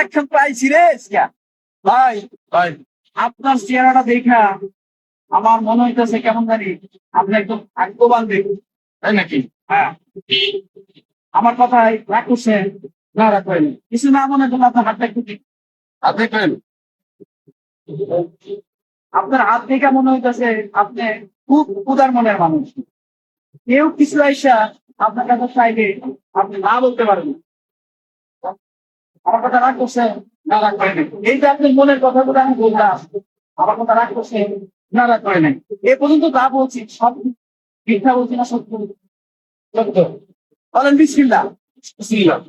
একখান পাইছি রে ভাই। ভাই আপনার চেহারাটা দেখা আমার মনে হইতেছে কেমন জানি আপনি একদম ভাগ্যবান দেখুন, তাই নাকি? হ্যাঁ, আমার কথায় রাগ করছেন? না, রাগ করেনি। কিছু না মনে করলে আপনার হাতটা একটু হাত দেখবেন। আপনার হাত দেখে মনে হইতেছে আপনি খুব উদার মনের মানুষ। কেউ কিছু আইসা আপনার কাছে চাইলে আপনি না বলতে পারবেন। আমার কথা রাগ করছে? না, রাগ করে নাই। এই যে আপনি মনের কথাগুলো আমি বললাম, আমার কথা রাগ করছে? না, রাগ করে নাই। এ পর্যন্ত যা বলছি সব মিথ্যা বলছি না সত্য? সত্য। বলেন বিসমিল্লাহ। বিসমিল্লাহ।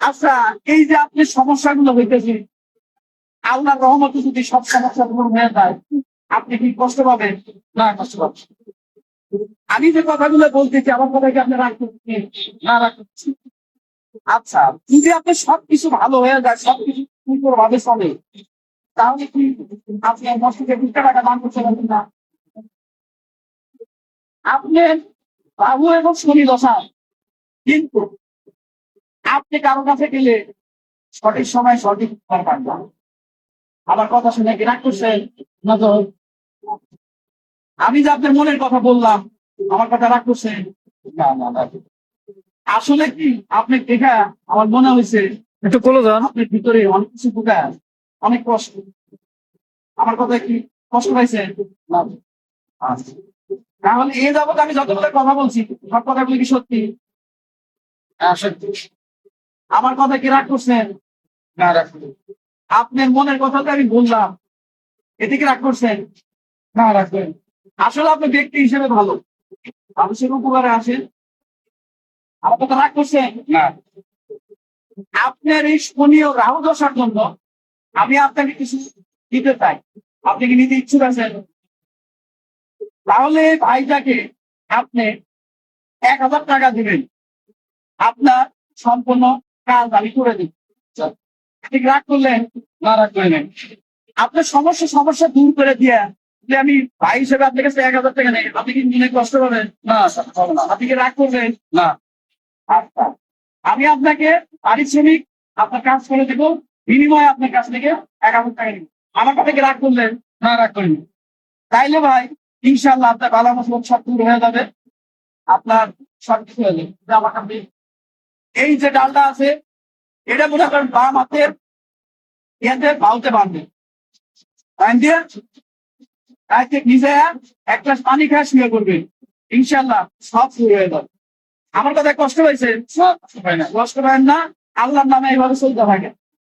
আচ্ছা, এই যে আপনি সমস্যাগুলো হইতেছে, আল্লাহর রহমতে যদি সব সমস্যা দূর হয়ে যায়, আপনি কি কষ্ট পাবেন? না, কষ্ট পাবেন। আমি যে কথাগুলো বলতেছি আমার কথা কি আপনি রাগ করছেন? না, রাগ করছি। আচ্ছা, যদি আপনার সবকিছু ভালো হয়ে যায়, সবকিছু সুন্দর ভাবে চলে, তাহলে কি আপনি মসজিদে ২০ টাকা দান করতে পারবেন না? আপনার বাবু এবং শনি দশা, কিন্তু আপনি কারো কাছে গেলে সঠিক সময় সঠিক উত্তর পাবেন। আমার কথা শুনে কি রাগ করছেন? না তো। আমি যে আপনার মনের কথা বললাম, আমার কথা রাগ করছেন? না, না, না। আসলে কি আপনি দেখা আমার মনে হয়েছে একটু কোলো যান। আপনার ভিতরে অনেক কিছু ঢুকা, অনেক কষ্ট। আমার কথা কি কষ্ট পাইছে? না। আচ্ছা। তাহলে এ যাবত আমি যতগুলো কথা বলছি সব কথাগুলো কি সত্যি? হ্যাঁ, সত্যি। আমার কথা কি রাগ করছেন? না, রাগ করিনি। আপনার মনের কথা তো আমি বললাম, এতে কি রাগ করছেন? না, রাগ করিনি। আসলে আপনি ব্যক্তি হিসেবে ভালো, মানুষের উপকারে আসেন। আমার কথা রাগ করছেন? না। আপনার এই শনি ও রাহু দশার জন্য আমি আপনাকে কিছু দিতে চাই। আপনি কি নিতে ইচ্ছুক আছেন? তাহলে ভাইটাকে আপনি ১,০০০ টাকা দিবেন, আপনার সম্পূর্ণ কাজ আমি করে দিব। আপনি কি রাগ করলেন? না, রাগ করে নেন। আপনার সমস্যা দূর করে দিয়ে যে আমি ভাই হিসেবে আপনার কাছে ১,০০০ টাকা নেই, আপনি কি মনে কষ্ট পাবেন? না, হবে না। আপনি কি রাগ করবেন? না। আচ্ছা, আমি আপনাকে পারিশ্রমিক আপনার কাজ করে দেব, বিনিময়ে আপনার কাছ থেকে ১,০০০ টাকা নিব। আমার কথা কি রাগ করলেন? না, রাগ করিনি। তাইলে ভাই ইনশাল্লাহ আপনার বালা মুসিবত সব দূর হয়ে যাবে, আপনার সবকিছু হয়ে যাবে। যে আমাকে আপনি এই যে ডালটা আছে, এটা মনে করেন বাম হাতের ইয়াতে বাউতে বাঁধবেন, টাইম দিয়ে তাইতে নিজে এক গ্লাস পানি খায় শুয়ে করবেন, ইনশাল্লাহ সব শুরু হয়ে যাবে। আমার কথা কষ্ট হয়েছে? কষ্ট হয় না, কষ্ট পাবেন না। আল্লাহর নামে এইভাবে চলতে থাকে।